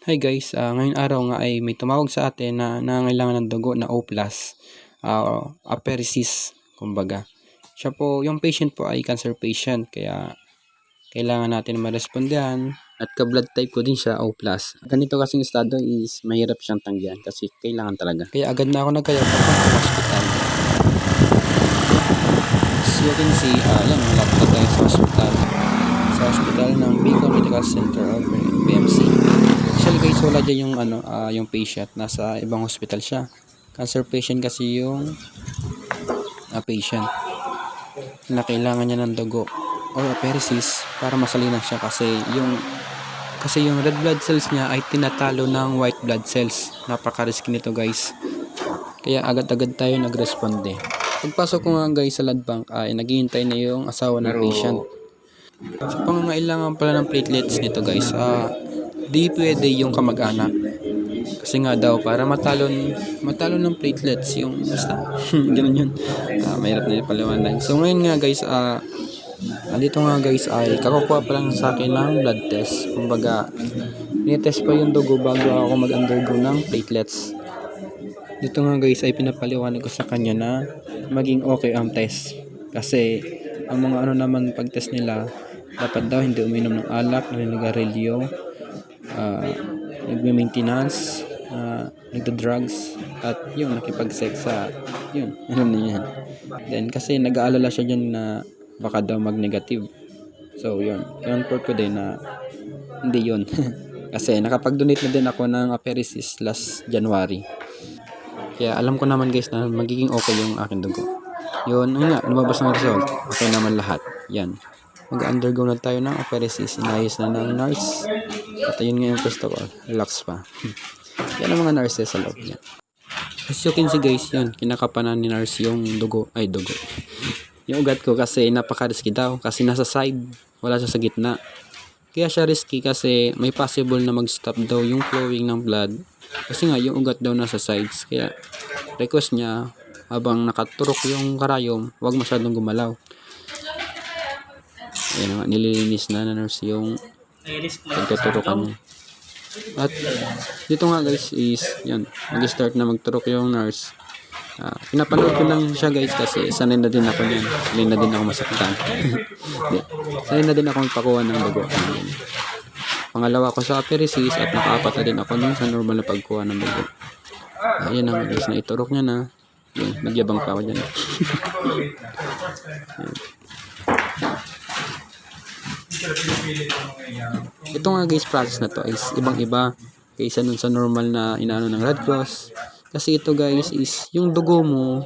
Hi guys, ngayong araw nga ay may tumawag sa atin na nangangailangan ng dugo na O+, apheresis, kumbaga. Siya po, yung patient po ay cancer patient, kaya kailangan natin marespondihan at ka-blood type ko din siya O+. Ganito kasing estado is mahirap siyang tanggihan kasi kailangan talaga. Kaya agad na ako nagkaya papunta sa hospital. As you can see, yan, malapit na tayo sa hospital. Sa hospital ng Bicol Medical Center of BMC. Actually guys, wala dyan yung, yung patient. Nasa ibang hospital siya. Cancer patient kasi yung patient na kailangan niya ng dugo or apheresis para masalinan siya kasi yung red blood cells niya ay tinatalo ng white blood cells. Napaka-risky nito guys. Kaya agad-agad tayo nagresponde. Pagpasok ko nga guys sa blood bank ay naghihintay na yung asawa ng patient. Sa pangangailangan pala ng platelets nito guys, di pwede yung kamag-anak. Kasi nga daw para matalo ng platelets yung basta ganun yun. Mahirap na yung paliwanag. So ngayon nga guys, andito nga guys ay kakukuha pa lang sa akin ng blood test. Kumbaga, ni-test pa yung dugo bago ako mag-undergo ng platelets. Dito nga guys ay pinapaliwanag ko sa kanya na maging okay ang test. Kasi ang mga naman pag-test nila, dapat daw hindi uminom ng alak, naninigarilyo, nagme-maintenance, nagda-drugs, at yung nakipag-sex sa yun, alam niyo yan. Then kasi nag-aalala siya dyan na baka daw mag-negative. So yun, confirm ko din na hindi yun. Kasi nakapag-donate na din ako ng apheresis last January. Kaya alam ko naman guys na magiging okay yung aking dugo. Yun nga, lumabas ng result. Okay naman lahat. Yan. Mag-undergo na tayo ng apheresis. Inayos na ng nurse. At ayun nga yung gusto ko. Relax pa. Yan ang mga nurses sa loob niya. As you can see guys, yun. Kinakapanan ni nurse yung dugo. Ay, dugo. Yung ugat ko kasi napaka-risky daw. Kasi nasa side. Wala siya sa gitna. Kaya siya risky kasi may possible na mag-stop daw yung flowing ng blood. Kasi nga yung ugat daw nasa sides. Kaya request niya habang nakaturok yung karayom, huwag masyadong gumalaw. Ayan nga, nililinis na nurse yung pagtuturokan niya. At dito nga guys is yan, mag-start na magturok yung nurse. Pinapanood ko lang siya guys kasi sanay na din ako dyan. Sanay na din ako masaktan. Sanay na din ako magpakuha ng dugo. Pangalawa ko sa apheresis at nakaapat na din ako nun sa normal na pagkuha ng dugo. Ayan ang guys, na iturok niya na. Yun, nagyabang pa ako dyan. Ito nga guys, process na to is ibang iba kaysa nun sa normal na inaano ng Red Cross. Kasi ito guys is yung dugo mo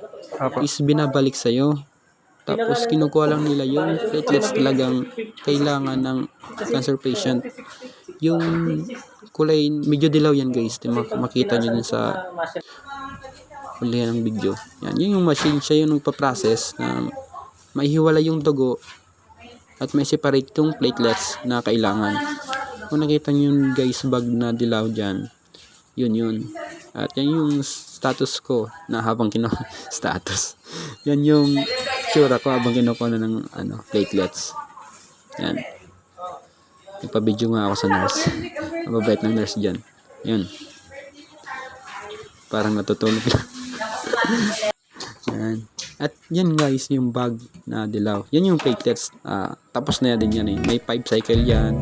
is binabalik sa'yo. Tapos kinukuha lang nila yung platelets talagang kailangan ng cancer patient. Yung kulay, medyo dilaw yan guys. Makita nyo din sa huli ng video. Yan, yun yung machine, siya yung nagpa-process na maihiwala yung dugo at may separate yung platelets na kailangan. Kung nakita nyo yung guys bag na dilaw dyan, yun. At yan yung status ko na habang status. Yan yung tsura ko habang kinukuha na ng platelets. Yan. Nagpa-video nga ako sa nurse. Mababait ng nurse dyan. Yun. Parang natutulog lang. Yan. At yan guys, yung bag na dilaw. Yan yung platelets. Tapos na din yan eh. May 5 cycle yan.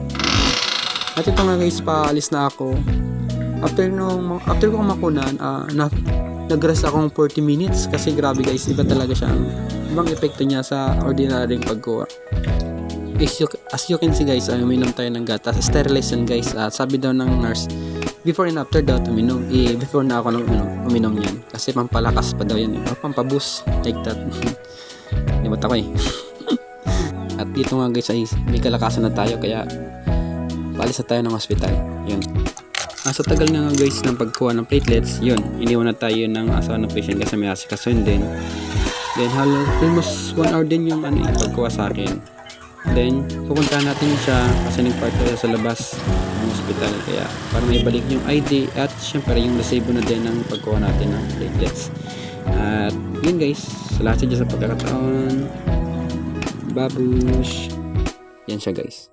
At ito nga guys, paalis na ako. After ko makunan, nag-rest akong 40 minutes kasi grabe guys, iba talaga siya. Ibang epekto niya sa ordinaryong pagkuha. As you can see guys, uminom tayo ng gatas. Sterilization guys. Sabi daw ng nurse, before and after daw uminom. Before na ako uminom niyan. Kasi pampalakas pa daw yan. Pampaboost. Like that. Limot ako eh. At dito nga guys, ay may kalakasan na tayo. Kaya paalis na tayo ng hospital. Yun. Sa tagal nga guys ng pagkuha ng platelets, yun, iniwan na tayo ng asawa ng patient kasi may asikasuhin din. Then almost 1 hour din yung pagkuha sa akin. Then pupuntahan natin siya kasi nag-park tayo sa labas ng hospital. Kaya para may balik yung ID at syempre yung resibo na din ng pagkuha natin ng platelets. At yun guys, salamat sa pagkakataon. Babush. Yan siya guys.